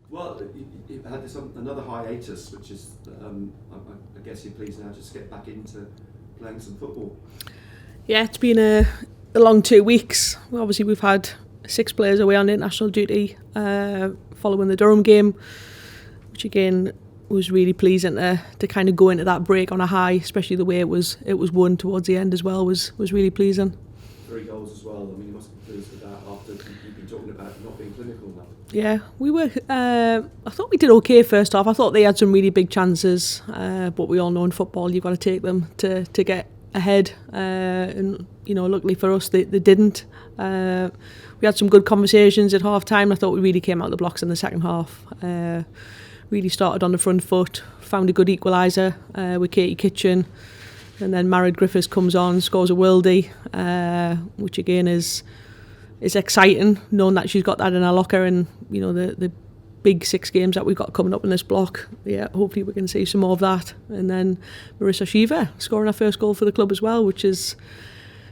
Well, you had another hiatus, which is, I guess you're pleased now just to get back into playing some football. Yeah, it's been a long 2 weeks. Obviously, we've had 6 players away on international duty following the Durham game, which again was really pleasing to kind of go into that break on a high, especially the way it was won towards the end as well was really pleasing. 3 goals as well. I mean, you must be pleased with that after you've been talking about not being clinical enough. Yeah, we were. I thought we did okay first half. I thought they had some really big chances, but we all know in football you've got to take them to get ahead. And luckily for us, they didn't. We had some good conversations at half time. I thought we really came out of the blocks in the second half. Really started on the front foot. Found a good equaliser with Katie Kitchen, and then Marad Griffiths comes on, scores a worldie, which again is exciting, knowing that she's got that in her locker, and the big 6 games that we've got coming up in this block. Yeah, hopefully we can see some more of that. And then Marissa Shiva scoring her first goal for the club as well, which is,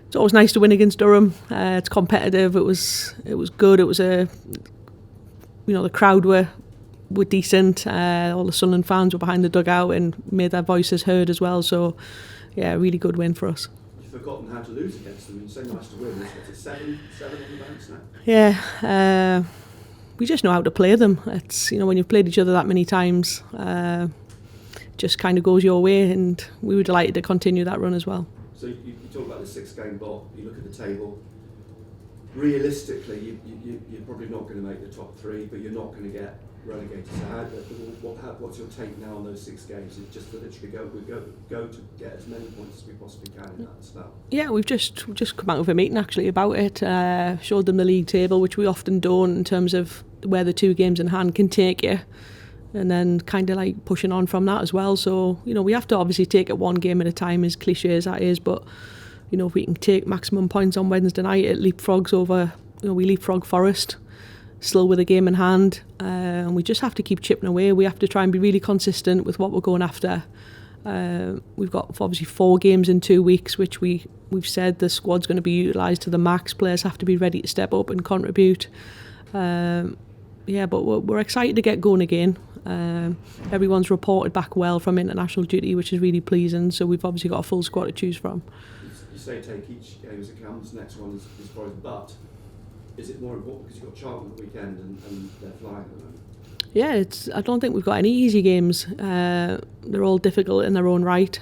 it's always nice to win against Durham. It's competitive. It was good. It was the crowd were decent. All the Sunderland fans were behind the dugout and made their voices heard as well. So yeah, a really good win for us. You've forgotten how to lose against them. You say nice to win. What's it, 7 on the bounce now? Yeah, we just know how to play them. It's when you've played each other that many times, just kind of goes your way, and we were delighted to continue that run as well. So you talk about the 6-game block. You look at the table. Realistically, you're probably not going to make the top 3, but you're not going to get relegated. So what's your take now on those 6 games? Is it just to literally go to get as many points as we possibly can in that spell? Yeah, we've just come out of a meeting actually about it. Showed them the league table, which we often don't, in terms of where the 2 games in hand can take you, and then kind of like pushing on from that as well. So we have to obviously take it one game at a time, as cliche as that is, but if we can take maximum points on Wednesday night, it leapfrogs over. We leapfrog Forest, still with a game in hand, and we just have to keep chipping away. We have to try and be really consistent with what we're going after. We've got obviously 4 games in 2 weeks, which we've said the squad's going to be utilised to the max. Players have to be ready to step up and contribute. But we're excited to get going again. Everyone's reported back well from international duty, which is really pleasing. So we've obviously got a full squad to choose from. You say take each game as it comes. Next one is Forest, but is it more important because you've got Charlton at the weekend and they're flying at the moment? Yeah, I don't think we've got any easy games. They're all difficult in their own right.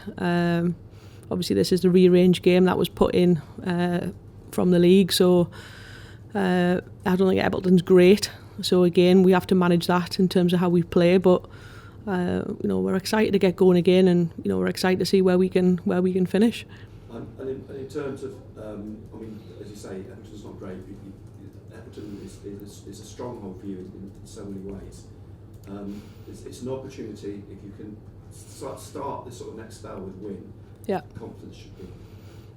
Obviously, this is the rearranged game that was put in from the league, so I don't think Everton's great. So again, we have to manage that in terms of how we play. But we're excited to get going again, and we're excited to see where we can finish. And in terms of, as you say, Everton's not great. Everton is a stronghold for you in so many ways. It's an opportunity if you can start this sort of next spell with win. Yeah. Confidence should be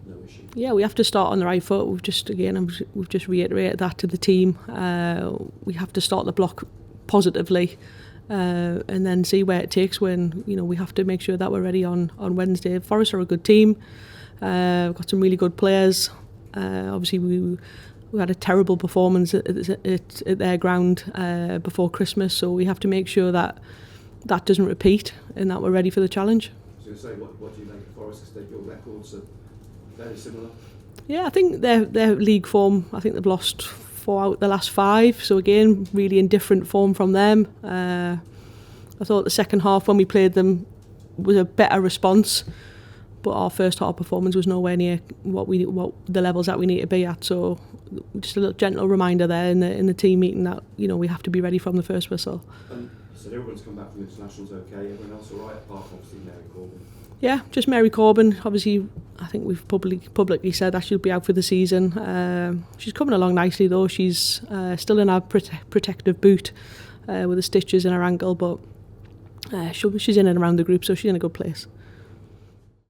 no issue. Yeah, we have to start on the right foot. We've just reiterated that to the team. We have to start the block positively, and then see where it takes. When we have to make sure that we're ready on Wednesday. Forest are a good team. We've got some really good players. Obviously, we had a terrible performance at their ground before Christmas, so we have to make sure that doesn't repeat and that we're ready for the challenge. So you say, what do you make of Forest? Because your records are very similar. Yeah, I think their league form, I think they've lost 4 out of the last 5, so again, really in different form from them. I thought the second half when we played them was a better response, but our first half performance was nowhere near what the levels that we need to be at. So just a little gentle reminder there in the team meeting that we have to be ready from the first whistle. And so everyone's come back from internationals okay. Everyone else all right, apart from obviously Mary Corbin. Yeah, just Mary Corbin. Obviously, I think we've publicly said that she'll be out for the season. She's coming along nicely though. She's still in her protective boot with the stitches in her ankle, but she's in and around the group, so she's in a good place.